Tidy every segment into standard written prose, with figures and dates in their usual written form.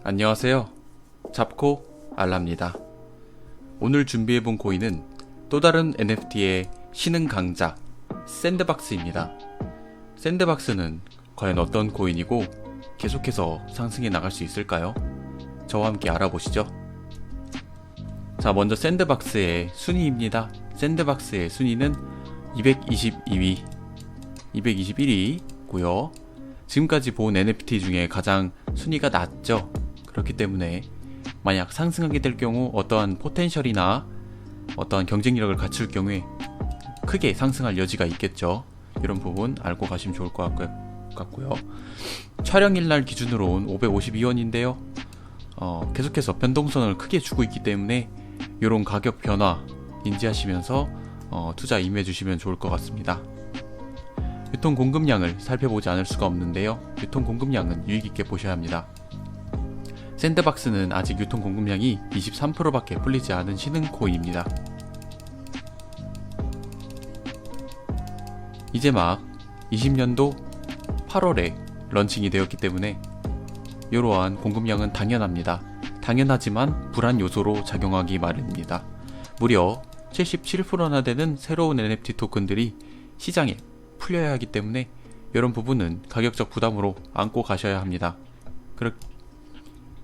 안녕하세요. 잡코 알라입니다. 오늘 준비해본 코인은 또 다른 NFT의 신흥 강자 샌드박스입니다. 샌드박스는 과연 어떤 코인이고 계속해서 상승해 나갈 수 있을까요? 저와 함께 알아보시죠. 자, 먼저 샌드박스의 순위입니다. 샌드박스의 순위는 222위, 221위고요. 지금까지 본 NFT 중에 가장 순위가 낮죠. 그렇기 때문에 만약 상승하게 될 경우 어떠한 포텐셜이나 어떠한 경쟁력을 갖출 경우에 크게 상승할 여지가 있겠죠. 이런 부분 알고 가시면 좋을 것 같고요. 촬영일날 기준으로는 552원인데요. 계속해서 변동성을 크게 주고 있기 때문에 이런 가격 변화 인지하시면서 투자 임해 주시면 좋을 것 같습니다. 유통 공급량을 살펴보지 않을 수가 없는데요. 유통 공급량은 유의 깊게 보셔야 합니다. 샌드박스는 아직 유통 공급량이 23%밖에 풀리지 않은 신흥 코인입니다. 이제 막 20년도 8월에 런칭이 되었기 때문에 이러한 공급량은 당연합니다. 당연하지만 불안 요소로 작용하기 마련입니다. 무려 77%나 되는 새로운 NFT 토큰들이 시장에 풀려야 하기 때문에 이런 부분은 가격적 부담으로 안고 가셔야 합니다.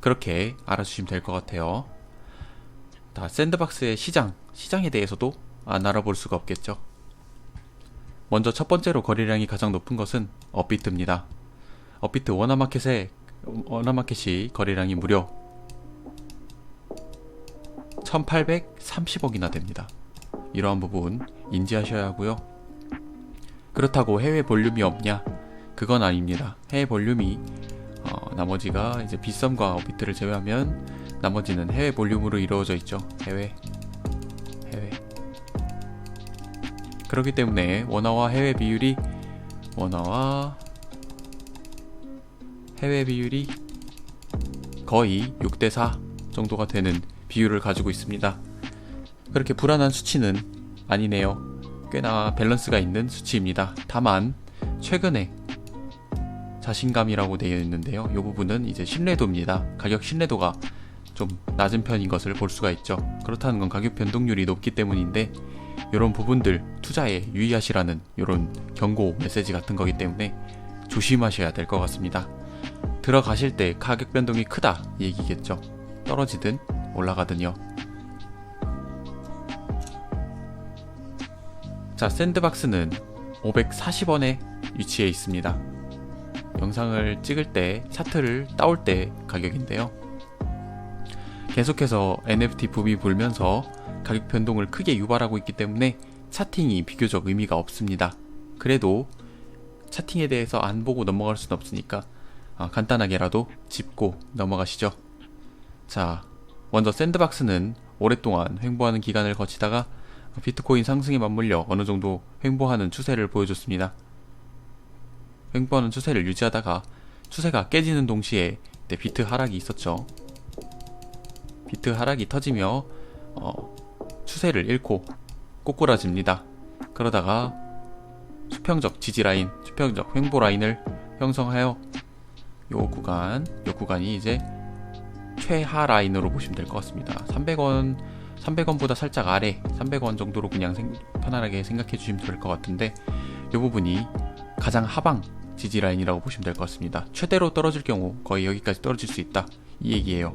그렇게 알아주시면 될 것 같아요. 샌드박스의 시장에 대해서도 안 알아볼 수가 없겠죠. 먼저 첫 번째로 거래량이 가장 높은 것은 업비트입니다. 업비트 워너마켓이 거래량이 무려 1830억이나 됩니다. 이러한 부분 인지하셔야 하고요. 그렇다고 해외 볼륨이 없냐? 그건 아닙니다. 해외 볼륨이 나머지가 이제 빗썸과 업비트를 제외하면 나머지는 해외 볼륨으로 이루어져 있죠. 해외. 그렇기 때문에 원화와 해외 비율이 거의 6대4 정도가 되는 비율을 가지고 있습니다. 그렇게 불안한 수치는 아니네요. 꽤나 밸런스가 있는 수치입니다. 다만 최근에 자신감이라고 되어 있는데요. 이 부분은 이제 신뢰도입니다. 가격 신뢰도가 좀 낮은 편인 것을 볼 수가 있죠. 그렇다는 건 가격 변동률이 높기 때문인데 이런 부분들 투자에 유의하시라는 이런 경고 메시지 같은 거기 때문에 조심하셔야 될 것 같습니다. 들어가실 때 가격 변동이 크다 이 얘기겠죠. 떨어지든 올라가든요. 자, 샌드박스는 540원에 위치해 있습니다. 영상을 찍을 때 차트를 따올 때 가격인데요. 계속해서 NFT 붐이 불면서 가격 변동을 크게 유발하고 있기 때문에 차팅이 비교적 의미가 없습니다. 그래도 차팅에 대해서 안 보고 넘어갈 수는 없으니까 간단하게라도 짚고 넘어가시죠. 자, 먼저 샌드박스는 오랫동안 횡보하는 기간을 거치다가 비트코인 상승에 맞물려 어느 정도 횡보하는 추세를 보여줬습니다. 횡보하는 추세를 유지하다가 추세가 깨지는 동시에 비트 하락이 있었죠. 비트 하락이 터지며 추세를 잃고 꼬꾸라집니다. 그러다가 수평적 지지라인, 수평적 횡보 라인을 형성하여 요 구간이 이제 최하 라인으로 보시면 될 것 같습니다. 300원보다 살짝 아래 300원 정도로 그냥 편안하게 생각해 주시면 될 것 같은데 이 부분이 가장 하방 지지라인이라고 보시면 될 것 같습니다. 최대로 떨어질 경우 거의 여기까지 떨어질 수 있다 이 얘기예요.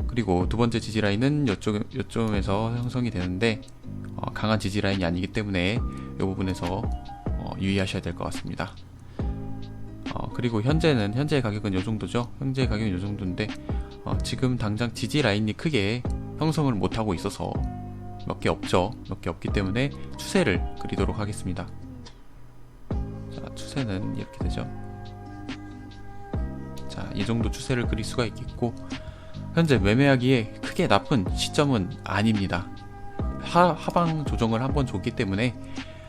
그리고 두 번째 지지라인은 요쯤에서 형성이 되는데 강한 지지라인이 아니기 때문에 이 부분에서 유의하셔야 될 것 같습니다. 그리고 현재 가격은 요 정도죠. 현재 가격은 요 정도인데 지금 당장 지지라인이 크게 형성을 못하고 있어서 몇 개 없기 때문에 추세를 그리도록 하겠습니다. 자, 추세는 이렇게 되죠. 자, 이 정도 추세를 그릴 수가 있겠고 현재 매매하기에 크게 나쁜 시점은 아닙니다. 하방 조정을 한번 줬기 때문에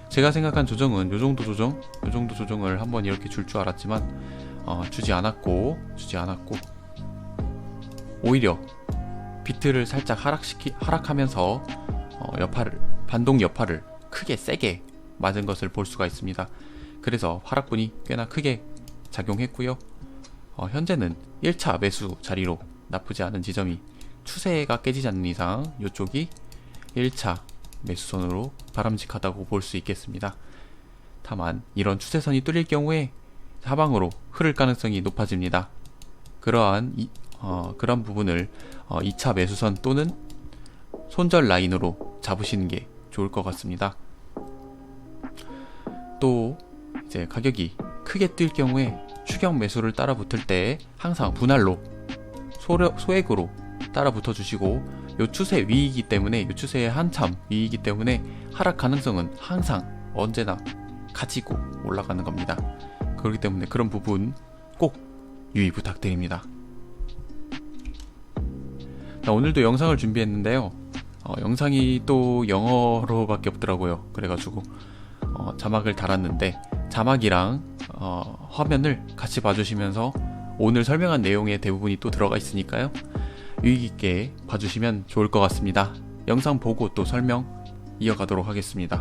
제가 생각한 조정은 요 정도 조정을 한번 이렇게 줄 줄 알았지만 주지 않았고 오히려 비트를 살짝 하락하면서 반동 여파를 크게 세게 맞은 것을 볼 수가 있습니다. 그래서 하락분이 꽤나 크게 작용했고요. 현재는 1차 매수 자리로 나쁘지 않은 지점이 추세가 깨지지 않는 이상 이쪽이 1차 매수선으로 바람직하다고 볼 수 있겠습니다. 다만 이런 추세선이 뚫릴 경우에 하방으로 흐를 가능성이 높아집니다. 그러한 부분을 2차 매수선 또는 손절 라인으로 잡으시는 게 좋을 것 같습니다. 또 이제 가격이 크게 뛸 경우에 추격 매수를 따라 붙을 때 항상 분할로 소액으로 따라 붙어 주시고, 요 추세 위이기 때문에, 요 추세의 한참 위이기 때문에 하락 가능성은 항상 언제나 가지고 올라가는 겁니다. 그렇기 때문에 그런 부분 꼭 유의 부탁드립니다. 자, 오늘도 영상을 준비했는데요. 영상이 또 영어로밖에 없더라고요. 그래가지고 자막을 달았는데, 자막이랑 화면을 같이 봐주시면서 오늘 설명한 내용의 대부분이 또 들어가 있으니까요, 유익있게 봐주시면 좋을 것 같습니다. 영상 보고 또 설명 이어가도록 하겠습니다.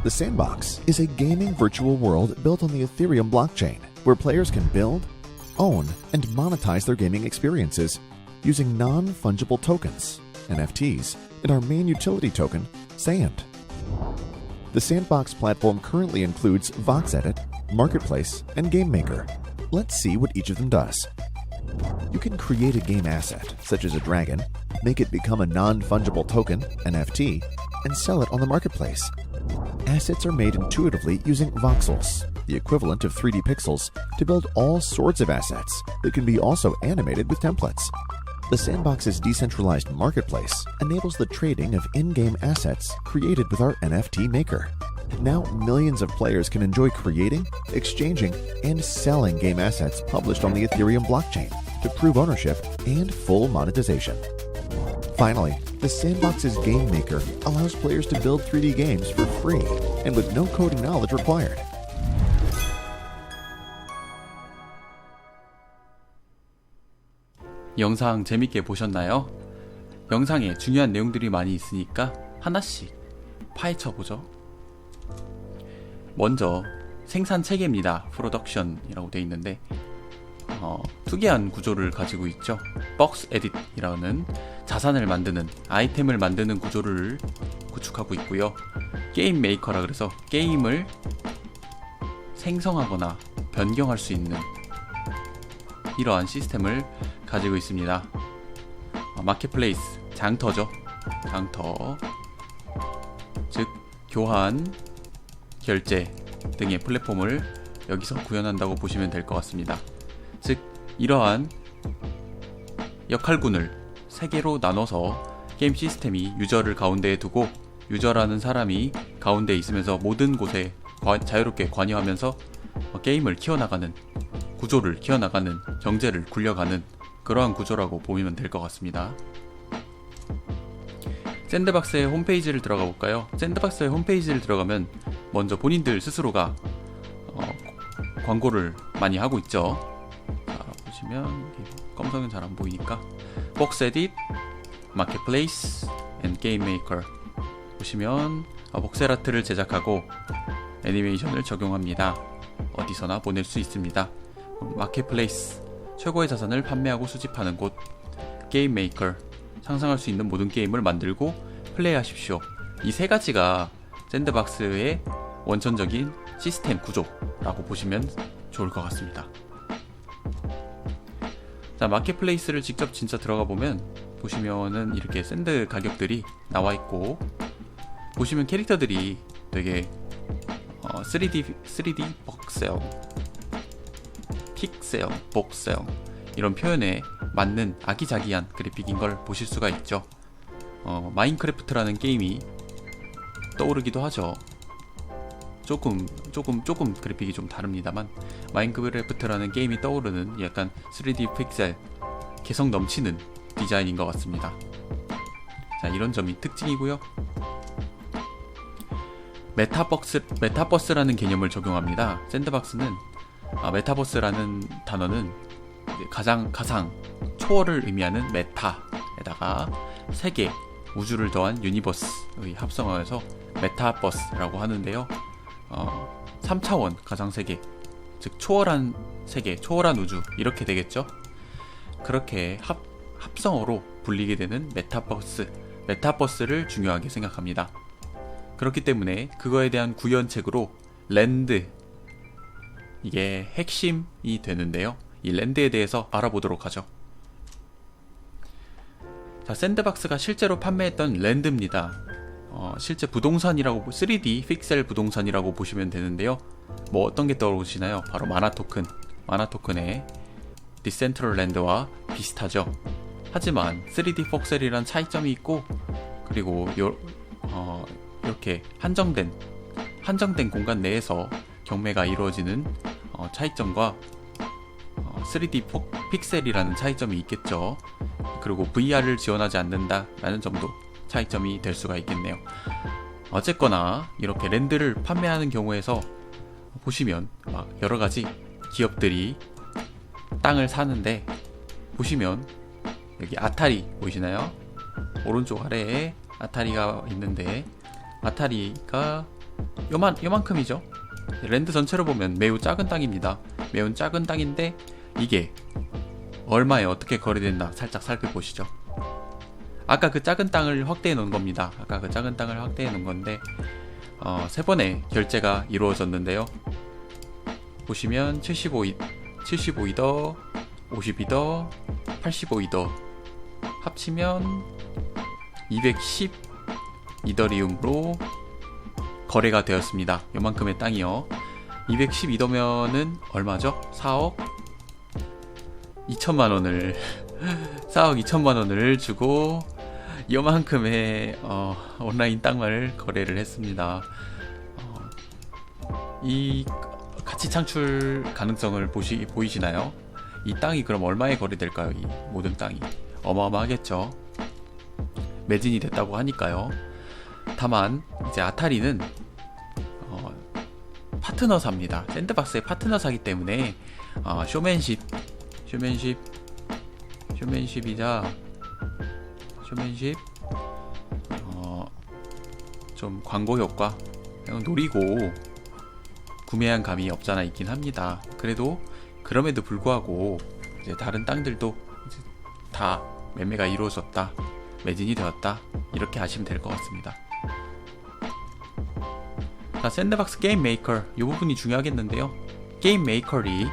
The Sandbox is a gaming virtual world built on the Ethereum blockchain, where players can build, own, and monetize their gaming experiences using non-fungible tokens, NFTs, and our main utility token, Sand. The Sandbox platform currently includes VoxEdit, Marketplace, and GameMaker. Let's see what each of them does. You can create a game asset, such as a dragon, make it become a non-fungible token, NFT, and sell it on the marketplace. Assets are made intuitively using voxels, the equivalent of 3D pixels, to build all sorts of assets that can be also animated with templates. The Sandbox's decentralized marketplace enables the trading of in-game assets created with our NFT maker. Now, millions of players can enjoy creating, exchanging, and selling game assets published on the Ethereum blockchain to prove ownership and full monetization. Finally, the Sandbox's game maker allows players to build 3D games for free and with no coding knowledge required. 영상 재밌게 보셨나요? 영상에 중요한 내용들이 많이 있으니까 하나씩 파헤쳐보죠. 먼저 생산 체계입니다. 프로덕션이라고 되어 있는데 특이한 구조를 가지고 있죠. 박스 에딧이라는 자산을 만드는, 아이템을 만드는 구조를 구축하고 있고요. 게임 메이커라 그래서 게임을 생성하거나 변경할 수 있는 이러한 시스템을 가지고 있습니다. 마켓플레이스, 장터죠. 장터, 즉 교환, 결제 등의 플랫폼을 여기서 구현한다고 보시면 될 것 같습니다. 즉 이러한 역할군을 3개로 나눠서 게임 시스템이 유저를 가운데에 두고, 유저라는 사람이 가운데에 있으면서 모든 곳에 자유롭게 관여하면서 게임을 키워나가는, 구조를 키워나가는, 경제를 굴려가는 그러한 구조라고 보면 될 것 같습니다. 샌드박스의 홈페이지를 들어가 볼까요? 샌드박스의 홈페이지를 들어가면 먼저 본인들 스스로가 광고를 많이 하고 있죠. 자, 보시면 검성은 잘 안 보이니까 박스에딧, 마켓플레이스, 앤 게임메이커 보시면 복셀아트를 제작하고 애니메이션을 적용합니다. 어디서나 보낼 수 있습니다. 마켓플레이스, 최고의 자산을 판매하고 수집하는 곳. 게임메이커, 상상할 수 있는 모든 게임을 만들고 플레이하십시오. 이 3가지가 샌드박스의 원천적인 시스템 구조라고 보시면 좋을 것 같습니다. 자, 마켓플레이스를 직접 진짜 들어가 보면 보시면은 이렇게 샌드 가격들이 나와 있고, 보시면 캐릭터들이 되게 3D 복셀, 픽셀, 복셀 이런 표현에 맞는 아기자기한 그래픽인 걸 보실 수가 있죠. 마인크래프트라는 게임이 떠오르기도 하죠. 조금 그래픽이 좀 다릅니다만, 마인크래프트라는 게임이 떠오르는 약간 3D 픽셀, 개성 넘치는 디자인인 것 같습니다. 자, 이런 점이 특징이고요. 메타버스라는 개념을 적용합니다. 샌드박스는 메타버스라는 단어는 가상, 초월을 의미하는 메타에다가 세계, 우주를 더한 유니버스의 합성어여서 메타버스라고 하는데요. 3차원 가상세계, 즉 초월한 세계, 초월한 우주 이렇게 되겠죠. 그렇게 합성어로 불리게 되는 메타버스를 중요하게 생각합니다. 그렇기 때문에 그거에 대한 구현책으로 랜드, 이게 핵심이 되는데요. 이 랜드에 대해서 알아보도록 하죠. 자, 샌드박스가 실제로 판매했던 랜드입니다. 실제 부동산이라고 3D 픽셀 부동산이라고 보시면 되는데요. 뭐 어떤 게 떠오르시나요? 바로 마나토큰의 디센트럴랜드와 비슷하죠. 하지만 3D 픽셀이란 차이점이 있고, 그리고 이렇게 한정된 공간 내에서 경매가 이루어지는 차이점과 3D 픽셀이라는 차이점이 있겠죠. 그리고 VR을 지원하지 않는다라는 점도 차이점이 될 수가 있겠네요. 어쨌거나 이렇게 랜드를 판매하는 경우에서 보시면 막 여러 가지 기업들이 땅을 사는데, 보시면 여기 아타리 보이시나요? 오른쪽 아래에 아타리가 있는데, 아타리가 요만큼이죠. 랜드 전체로 보면 매우 작은 땅입니다. 매우 작은 땅인데 이게 얼마에 어떻게 거래된다 살짝 살펴보시죠. 아까 그 작은 땅을 확대해 놓은 겁니다. 아까 그 작은 땅을 확대해 놓은 건데 3번의 결제가 이루어졌는데요. 보시면 75이더, 52더, 85이더 합치면 210 이더리움으로 거래가 되었습니다. 요만큼의 땅이요. 212더면은 얼마죠? 4억 2천만 원을 4억 2천만 원을 주고 요만큼의 온라인 땅을 거래를 했습니다. 이 가치 창출 가능성을 보이시나요? 이 땅이 그럼 얼마에 거래될까요? 이 모든 땅이 어마어마하겠죠. 매진이 됐다고 하니까요. 다만 이제 아타리는 파트너사입니다. 샌드박스의 파트너사기 때문에 쇼맨십 좀 광고 효과 그냥 노리고 구매한 감이 없잖아 있긴 합니다. 그럼에도 불구하고 이제 다른 땅들도 이제 다 매매가 이루어졌다, 매진이 되었다, 이렇게 아시면 될 것 같습니다. 자, 샌드박스 게임 메이커 이 부분이 중요하겠는데요. 게임 메이커이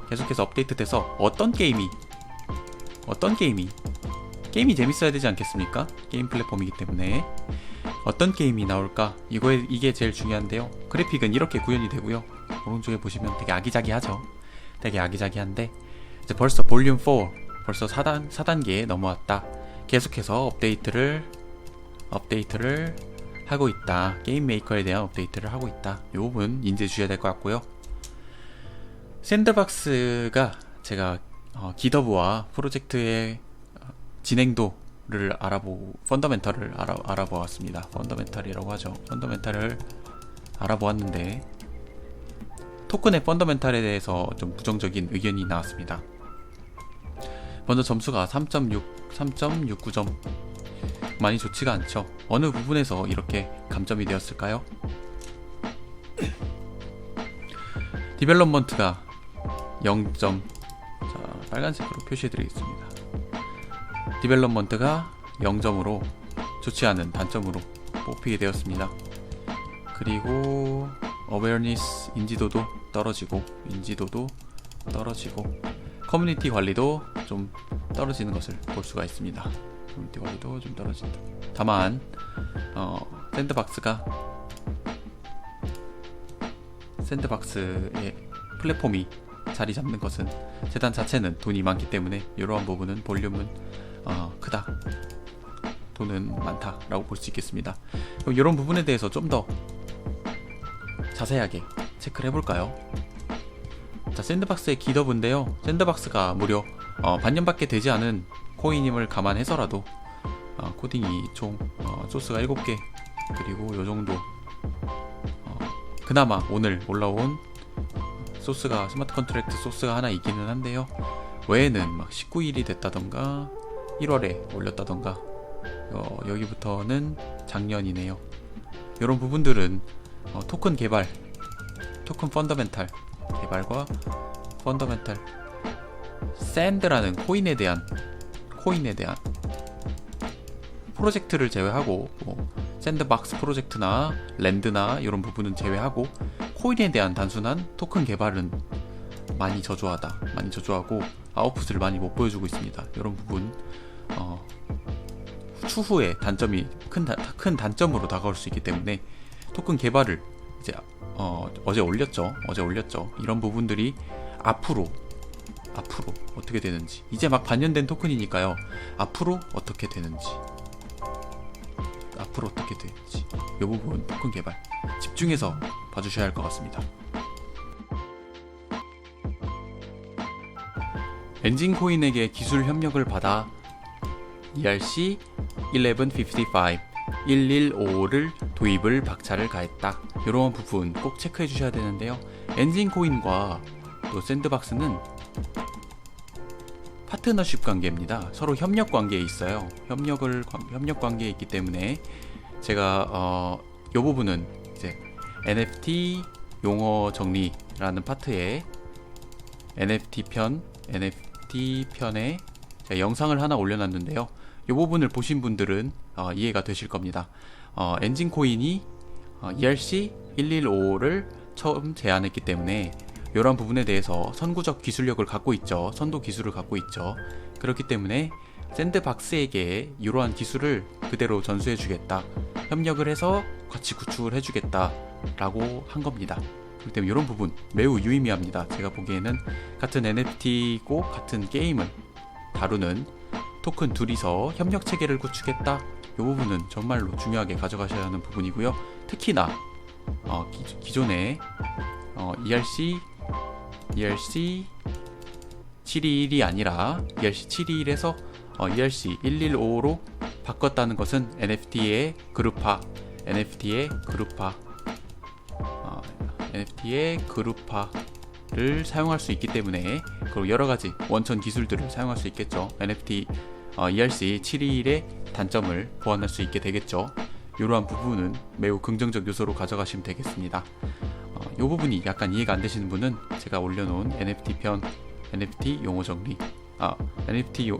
계속해서 업데이트돼서 어떤 게임이 재밌어야 되지 않겠습니까? 게임 플랫폼이기 때문에 어떤 게임이 나올까, 이게 제일 중요한데요. 그래픽은 이렇게 구현이 되고요. 오른쪽에 보시면 되게 아기자기하죠. 되게 아기자기한데 이제 벌써 볼륨 4 벌써 4단계에 넘어왔다. 계속해서 업데이트를 하고 있다. 게임 메이커에 대한 업데이트를 하고 있다. 이 부분 인지해 주셔야 될 것 같고요. 샌드박스가 제가 기더브와 프로젝트의 진행도를 펀더멘털을 알아보았습니다. 펀더멘털이라고 하죠. 펀더멘털을 알아보았는데 토큰의 펀더멘털에 대해서 좀 부정적인 의견이 나왔습니다. 먼저 점수가 3.69점 많이 좋지가 않죠. 어느 부분에서 이렇게 감점이 되었을까요? 디벨롭먼트가 0점, 자, 빨간색으로 표시해 드리겠습니다. 디벨롭먼트가 0점으로 좋지 않은 단점으로 뽑히게 되었습니다. 그리고 어웨어니스 인지도도 떨어지고 커뮤니티 관리도 좀 떨어지는 것을 볼 수가 있습니다. 커뮤니티 관리도 좀 떨어진다. 다만 샌드박스의 플랫폼이 자리 잡는 것은 재단 자체는 돈이 많기 때문에 이러한 부분은 볼륨은 크다, 돈은 많다라고 볼 수 있겠습니다. 그럼 이런 부분에 대해서 좀 더 자세하게 체크를 해볼까요? 자, 샌드박스의 기더브인데요. 샌드박스가 무려 반년밖에 되지 않은 코인임을 감안해서라도 코딩이 총 소스가 7개, 그리고 요정도 그나마 오늘 올라온 소스가 스마트 컨트랙트 소스가 하나 있기는 한데요. 외에는 막 19일이 됐다던가 1월에 올렸다던가 여기부터는 작년이네요. 이런 부분들은 토큰 펀더멘탈 개발과 펀더멘탈 샌드라는 코인에 대한 프로젝트를 제외하고 뭐 샌드박스 프로젝트나 랜드나 이런 부분은 제외하고 코인에 대한 단순한 토큰 개발은 많이 저조하고 아웃풋을 많이 못 보여주고 있습니다. 이런 부분 추후에 단점이 큰 단점으로 다가올 수 있기 때문에 토큰 개발을 이제 어제 올렸죠. 이런 부분들이 앞으로 어떻게 되는지, 이제 막 반년된 토큰이니까요. 앞으로 어떻게 되는지 이 부분 토큰 개발 집중해서 봐주셔야 할 것 같습니다. 엔진코인에게 기술 협력을 받아 ERC1155 1155를 도입을 박차를 가했다. 이런 부분 꼭 체크해 주셔야 되는데요. 엔진코인과 또 샌드박스는 파트너십 관계입니다. 서로 협력 관계에 있어요. 협력 관계에 있기 때문에 제가 이 부분은 이제 NFT 용어 정리라는 파트에 NFT 편에 제가 영상을 하나 올려놨는데요. 이 부분을 보신 분들은 이해가 되실 겁니다. 엔진코인이 ERC1155를 처음 제안했기 때문에 이러한 부분에 대해서 선도 기술을 갖고 있죠. 그렇기 때문에 샌드박스에게 이러한 기술을 그대로 전수해주겠다, 협력을 해서 같이 구축을 해주겠다 라고 한 겁니다. 그렇기 때문에 이런 부분 매우 유의미합니다. 제가 보기에는 같은 NFT고 같은 게임을 다루는 토큰 둘이서 협력 체계를 구축했다, 이 부분은 정말로 중요하게 가져가셔야 하는 부분이고요. 특히나 기존에 ERC721이 아니라 ERC721에서 ERC1155로 바꿨다는 것은 NFT의 그룹화를 사용할 수 있기 때문에, 그리고 여러가지 원천 기술들을 사용할 수 있겠죠. NFT ERC721의 단점을 보완할 수 있게 되겠죠. 이러한 부분은 매우 긍정적 요소로 가져가시면 되겠습니다. 이 부분이 약간 이해가 안 되시는 분은 제가 올려놓은 NFT 용어 정리, NFT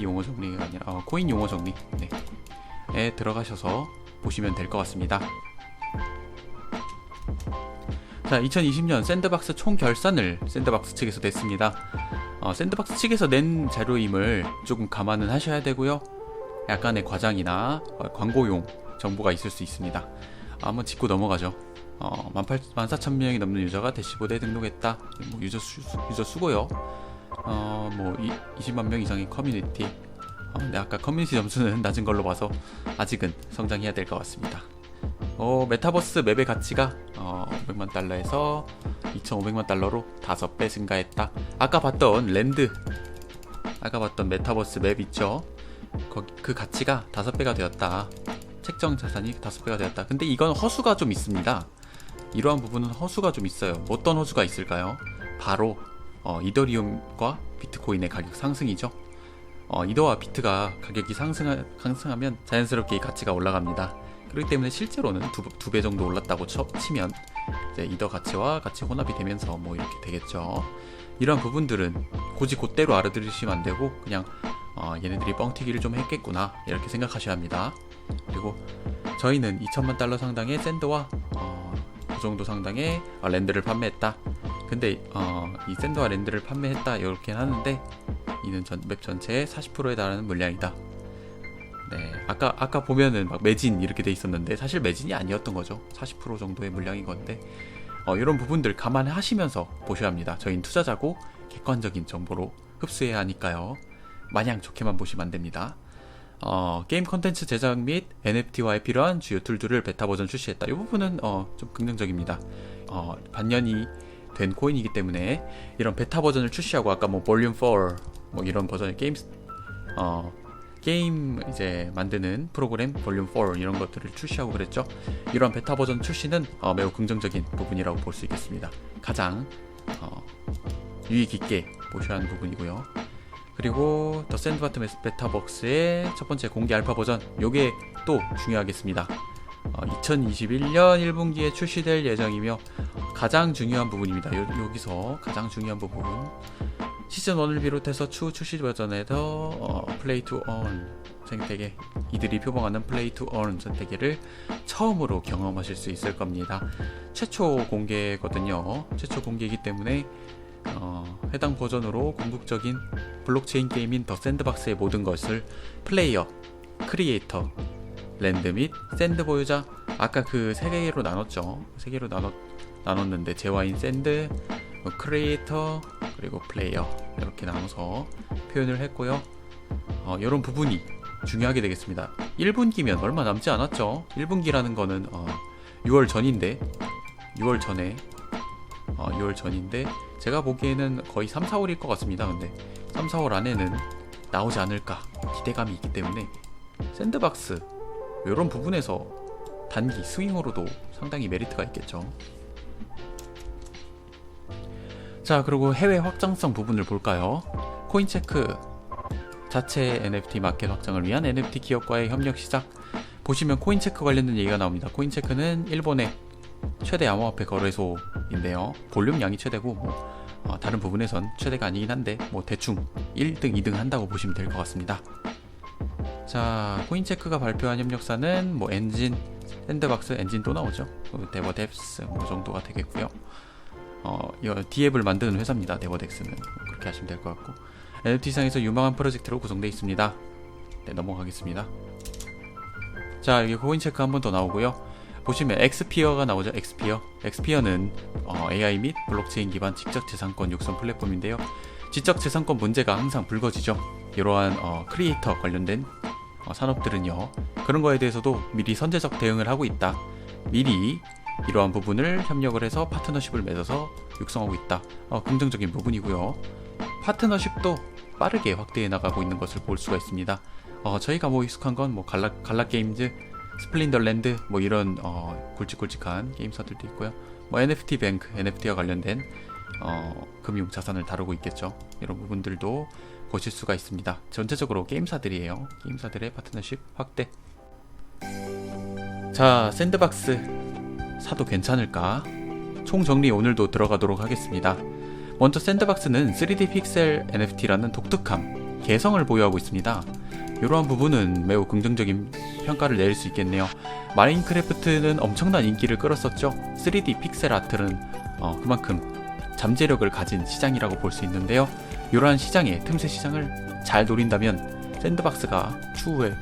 용어 정리가 아니라 코인 용어 정리에 들어가셔서 보시면 될 것 같습니다. 자, 2020년 샌드박스 총 결산을 샌드박스 측에서 냈습니다. 샌드박스 측에서 낸 자료임을 조금 감안은 하셔야 되고요. 약간의 과장이나 광고용 정보가 있을 수 있습니다. 한번 짚고 넘어가죠. 14,000명이 넘는 유저가 대시보드에 등록했다. 뭐 유저 수고요. 20만 명 이상의 커뮤니티. 근데 아까 커뮤니티 점수는 낮은 걸로 봐서 아직은 성장해야 될 것 같습니다. 메타버스 맵의 가치가 500만 달러에서 2,500만 달러로 5배 증가했다. 아까 봤던 메타버스 맵 있죠? 그 가치가 5배가 되었다. 책정 자산이 5배가 되었다. 근데 이건 허수가 좀 있습니다. 이러한 부분은 허수가 좀 있어요. 어떤 허수가 있을까요? 바로 이더리움과 비트코인의 가격 상승이죠. 이더와 비트가 가격이 상승하면 자연스럽게 이 가치가 올라갑니다. 그렇기 때문에 실제로는 두 배 정도 올랐다고 치면 이제 이더 가치와 같이 혼합이 되면서 뭐 이렇게 되겠죠. 이러한 부분들은 굳이 그대로 알아들으시면 안 되고 그냥 얘네들이 뻥튀기를 좀 했겠구나 이렇게 생각하셔야 합니다. 그리고 저희는 2천만 달러 상당의 샌드와 그 정도 상당의 랜드를 판매했다. 근데 이 샌드와 랜드를 판매했다 이렇게 하는데 이는 맵 전체의 40%에 달하는 물량이다. 네, 아까 보면은 막 매진 이렇게 돼 있었는데 사실 매진이 아니었던 거죠. 40% 정도의 물량인 건데 이런 부분들 감안하시면서 보셔야 합니다. 저희는 투자자고 객관적인 정보로 흡수해야 하니까요. 마냥 좋게만 보시면 안 됩니다. 게임 컨텐츠 제작 및 NFT화에 필요한 주요 툴들을 베타 버전 출시했다. 이 부분은 좀 긍정적입니다. 반년이 된 코인이기 때문에 이런 베타 버전을 출시하고 아까 뭐 볼륨 4 뭐 이런 버전의 게임 이제 만드는 프로그램 볼륨 4 이런 것들을 출시하고 그랬죠. 이런 베타 버전 출시는 매우 긍정적인 부분이라고 볼 수 있겠습니다. 가장 유익 있게 보셔야 하는 부분이고요. 그리고 더 샌드박스 메타버스의 첫 번째 공개 알파 버전, 요게 또 중요하겠습니다. 2021년 1분기에 출시될 예정이며 가장 중요한 부분입니다. 여기서 가장 중요한 부분, 시즌 1을 비롯해서 추후 출시 버전에서 플레이 투 earn 생태계, 이들이 표방하는 플레이 투 earn 생태계를 처음으로 경험하실 수 있을 겁니다. 최초 공개거든요. 최초 공개이기 때문에 해당 버전으로 궁극적인 블록체인 게임인 더 샌드박스의 모든 것을 플레이어, 크리에이터, 랜드 및 샌드 보유자, 아까 그 세 개로 나눴죠. 세 개로 나눴는데 재화인 샌드, 크리에이터, 그리고 플레이어, 이렇게 나눠서 표현을 했고요. 이런 부분이 중요하게 되겠습니다. 1분기면 얼마 남지 않았죠. 1분기라는 거는 6월 전인데 6월 전인데 제가 보기에는 거의 3, 4월일 것 같습니다. 근데 3, 4월 안에는 나오지 않을까 기대감이 있기 때문에 샌드박스 이런 부분에서 단기 스윙으로도 상당히 메리트가 있겠죠. 자, 그리고 해외 확장성 부분을 볼까요? 코인체크 자체 NFT 마켓 확장을 위한 NFT 기업과의 협력 시작. 보시면 코인체크 관련된 얘기가 나옵니다. 코인체크는 일본의 최대 암호화폐 거래소인데요. 볼륨량이 최대고 다른 부분에선 최대가 아니긴 한데 대충 1등, 2등 한다고 보시면 될 것 같습니다. 자, 코인체크가 발표한 협력사는 엔진, 샌드박스, 엔진 또 나오죠. 데버뎁스 정도가 되겠고요. D앱을 만드는 회사입니다. 데버뎁스는 그렇게 하시면 될 것 같고, NFT상에서 유망한 프로젝트로 구성되어 있습니다. 네, 넘어가겠습니다. 자, 여기 코인체크 한 번 더 나오고요. 보시면 엑스피어가 나오죠. 엑스피어는 AI 및 블록체인 기반 지적재산권 육성 플랫폼인데요. 지적재산권 문제가 항상 불거지죠. 이러한 크리에이터 관련된 산업들은요, 그런 거에 대해서도 미리 선제적 대응을 하고 있다. 미리 이러한 부분을 협력을 해서 파트너십을 맺어서 육성하고 있다. 긍정적인 부분이고요. 파트너십도 빠르게 확대해 나가고 있는 것을 볼 수가 있습니다. 저희가 익숙한 건 갈라게임즈, 스플린더랜드 이런 굵직굵직한 게임사들도 있고요. NFT 뱅크, NFT와 관련된 금융 자산을 다루고 있겠죠. 이런 부분들도 보실 수가 있습니다. 전체적으로 게임사들이에요. 게임사들의 파트너십 확대. 자, 샌드박스 사도 괜찮을까? 총정리 오늘도 들어가도록 하겠습니다. 먼저 샌드박스는 3D 픽셀 NFT라는 독특함, 개성을 보유하고 있습니다. 이러한 부분은 매우 긍정적인 평가를 내릴 수 있겠네요. 마인크래프트는 엄청난 인기를 끌었었죠. 3D 픽셀 아트는 그만큼 잠재력을 가진 시장이라고 볼 수 있는데요. 이러한 시장의 틈새 시장을 잘 노린다면 샌드박스가 추후에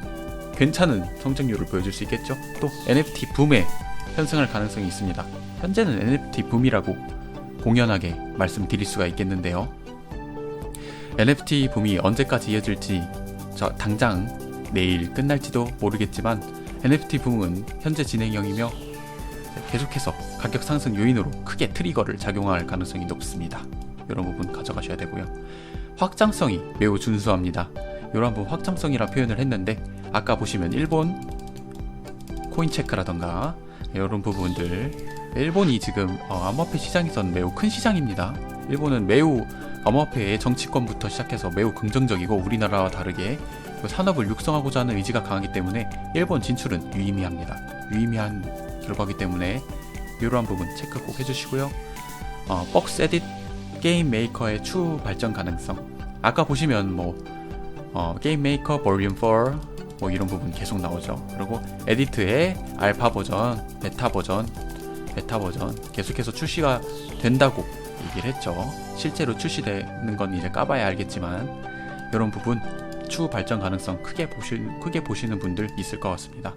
괜찮은 성장률을 보여줄 수 있겠죠. 또 NFT 붐에 편승할 가능성이 있습니다. 현재는 NFT 붐이라고 공연하게 말씀드릴 수가 있겠는데요. NFT 붐이 언제까지 이어질지 당장 내일 끝날지도 모르겠지만 NFT 붐은 현재 진행형이며 계속해서 가격 상승 요인으로 크게 트리거를 작용할 가능성이 높습니다. 이런 부분 가져가셔야 되고요. 확장성이 매우 준수합니다. 이런 부분 확장성이라 표현을 했는데, 아까 보시면 일본 코인체크라던가 이런 부분들, 일본이 지금 암호화폐 시장에선 매우 큰 시장입니다. 일본은 매우 암호화폐의 정치권부터 시작해서 매우 긍정적이고 우리나라와 다르게 산업을 육성하고자 하는 의지가 강하기 때문에 일본 진출은 유의미합니다. 유의미한 결과이기 때문에 이러한 부분 체크 꼭 해주시고요. 박스 에딧 게임 메이커의 추후 발전 가능성, 아까 보시면 게임 메이커 볼륨 4 이런 부분 계속 나오죠. 그리고 에디트의 알파 버전, 베타 버전 계속해서 출시가 된다고 얘기를 했죠. 실제로 출시되는 건 이제 까봐야 알겠지만 이런 부분 추후 발전 가능성 크게 보시는 분들 있을 것 같습니다.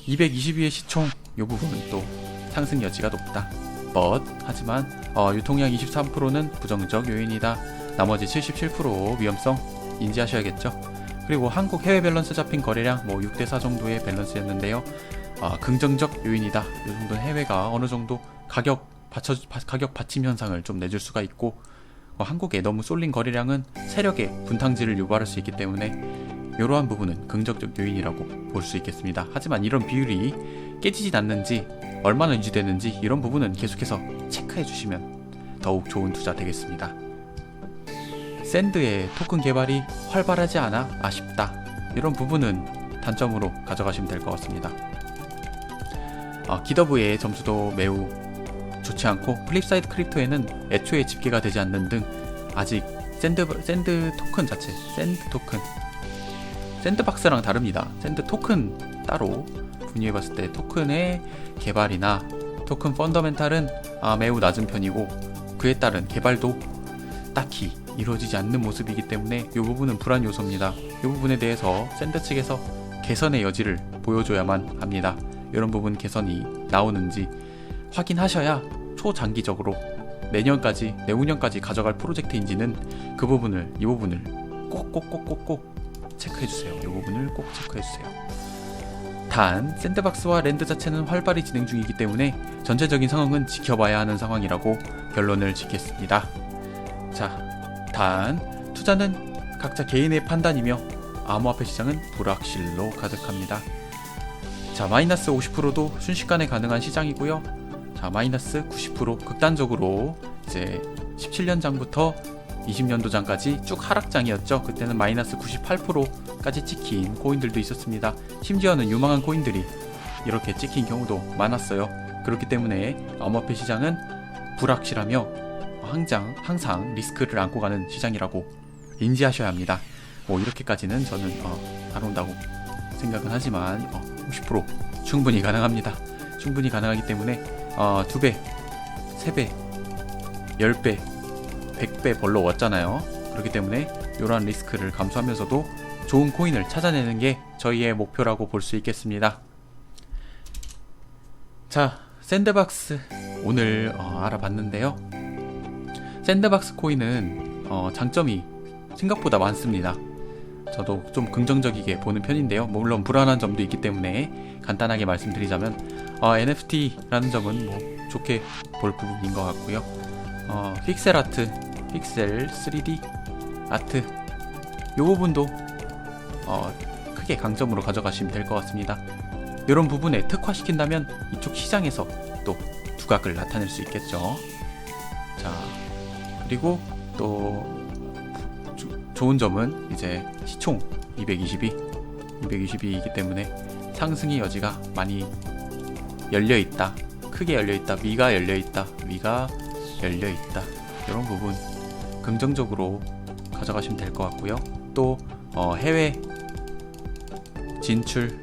222의 시총 이 부분은 또 상승 여지가 높다. 하지만 유통량 23%는 부정적 요인이다. 나머지 77% 위험성 인지하셔야겠죠. 그리고 한국 해외 밸런스 잡힌 거래량 6대4 정도의 밸런스였는데요. 긍정적 요인이다. 이 정도 해외가 어느 정도 가격 받침 현상을 좀 내줄 수가 있고, 한국에 너무 쏠린 거래량은 세력의 분탕질을 유발할 수 있기 때문에 이러한 부분은 긍정적 요인이라고 볼 수 있겠습니다. 하지만 이런 비율이 깨지진 않는지, 얼마나 유지되는지 이런 부분은 계속해서 체크해 주시면 더욱 좋은 투자 되겠습니다. 샌드의 토큰 개발이 활발하지 않아 아쉽다. 이런 부분은 단점으로 가져가시면 될 것 같습니다. 기더브의 점수도 매우 좋지 않고 플립사이드 크립토에는 애초에 집계가 되지 않는 등 아직 샌드 토큰 자체, 샌드박스랑 다릅니다. 샌드 토큰 따로 분류해봤을 때 토큰의 개발이나 토큰 펀더멘탈은 매우 낮은 편이고 그에 따른 개발도 딱히 이루어지지 않는 모습이기 때문에 이 부분은 불안 요소입니다. 이 부분에 대해서 샌드 측에서 개선의 여지를 보여줘야만 합니다. 이런 부분 개선이 나오는지 확인하셔야 초장기적으로 내후년까지 가져갈 프로젝트인지는 이 부분을 꼭꼭꼭꼭꼭 체크해주세요. 이 부분을 꼭 체크해주세요. 단 샌드박스와 랜드 자체는 활발히 진행 중이기 때문에 전체적인 상황은 지켜봐야 하는 상황이라고 결론을 짓겠습니다. 자, 단 투자는 각자 개인의 판단이며 암호화폐 시장은 불확실로 가득합니다. 자, 마이너스 50%도 순식간에 가능한 시장이고요. 자, 마이너스 90% 극단적으로 이제 17년 장부터 20년도 장까지 쭉 하락장이었죠. 그때는 마이너스 98%까지 찍힌 코인들도 있었습니다. 심지어는 유망한 코인들이 이렇게 찍힌 경우도 많았어요. 그렇기 때문에 암호화폐 시장은 불확실하며 항상 리스크를 안고 가는 시장이라고 인지하셔야 합니다. 이렇게까지는 저는 안 온다고 생각은 하지만 50% 충분히 가능합니다. 충분히 가능하기 때문에 2배, 3배, 10배, 100배 벌러왔잖아요. 그렇기 때문에 이러한 리스크를 감수하면서도 좋은 코인을 찾아내는 게 저희의 목표라고 볼 수 있겠습니다. 자, 샌드박스 오늘 알아봤는데요. 샌드박스 코인은 장점이 생각보다 많습니다. 저도 좀 긍정적이게 보는 편인데요. 물론 불안한 점도 있기 때문에 간단하게 말씀드리자면 NFT라는 점은 좋게 볼 부분인 것 같고요. 픽셀 아트, 픽셀 3D 아트 이 부분도 크게 강점으로 가져가시면 될 것 같습니다. 이런 부분에 특화시킨다면 이쪽 시장에서 또 두각을 나타낼 수 있겠죠. 자, 그리고 또 좋은 점은 이제 시총 222이기 때문에 상승의 여지가 많이 열려있다. 크게 열려있다. 위가 열려있다. 이런 부분 긍정적으로 가져가시면 될 것 같고요. 또 해외 진출,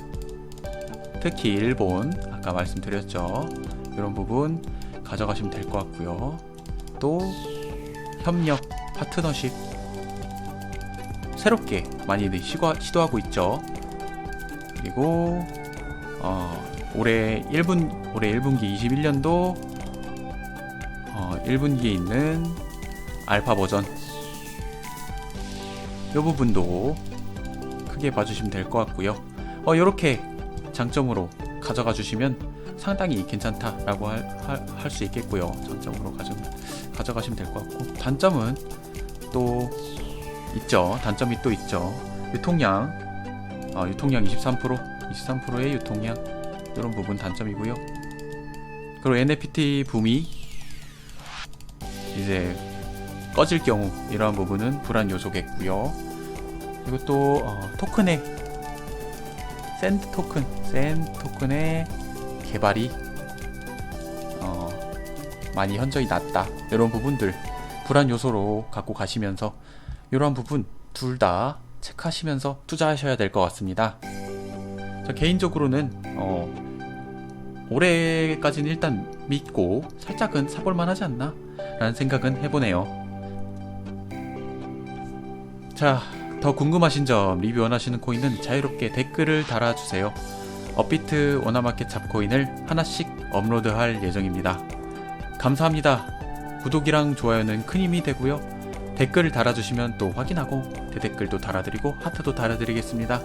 특히 일본 아까 말씀드렸죠. 이런 부분 가져가시면 될 것 같고요. 또 협력, 파트너십 새롭게 많이들 시도하고 있죠. 그리고 올해 1분기 21년도 1분기에 있는 알파 버전 이 부분도 크게 봐주시면 될 것 같고요. 이렇게 장점으로 가져가 주시면 상당히 괜찮다라고 할 수 있겠고요. 장점으로 가져가시면 될 것 같고, 단점은 또 있죠. 단점이 또 있죠. 유통량 23%의 유통량 이런 부분 단점이고요. 그리고 NFT 붐이 이제 꺼질 경우 이러한 부분은 불안 요소겠고요. 그리고 또 토큰의 샌드 토큰의 개발이 많이 현저히 낮다. 이런 부분들 불안 요소로 갖고 가시면서 이러한 부분 둘 다 체크하시면서 투자하셔야 될 것 같습니다. 저 개인적으로는 올해까지는 일단 믿고 살짝은 사볼만 하지 않나 라는 생각은 해보네요. 자, 더 궁금하신 점, 리뷰 원하시는 코인은 자유롭게 댓글을 달아주세요. 업비트 원화마켓 잡코인을 하나씩 업로드할 예정입니다. 감사합니다. 구독이랑 좋아요는 큰 힘이 되고요. 댓글을 달아주시면 또 확인하고 대댓글도 달아드리고 하트도 달아드리겠습니다.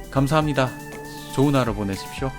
감사합니다. 좋은 하루 보내십시오.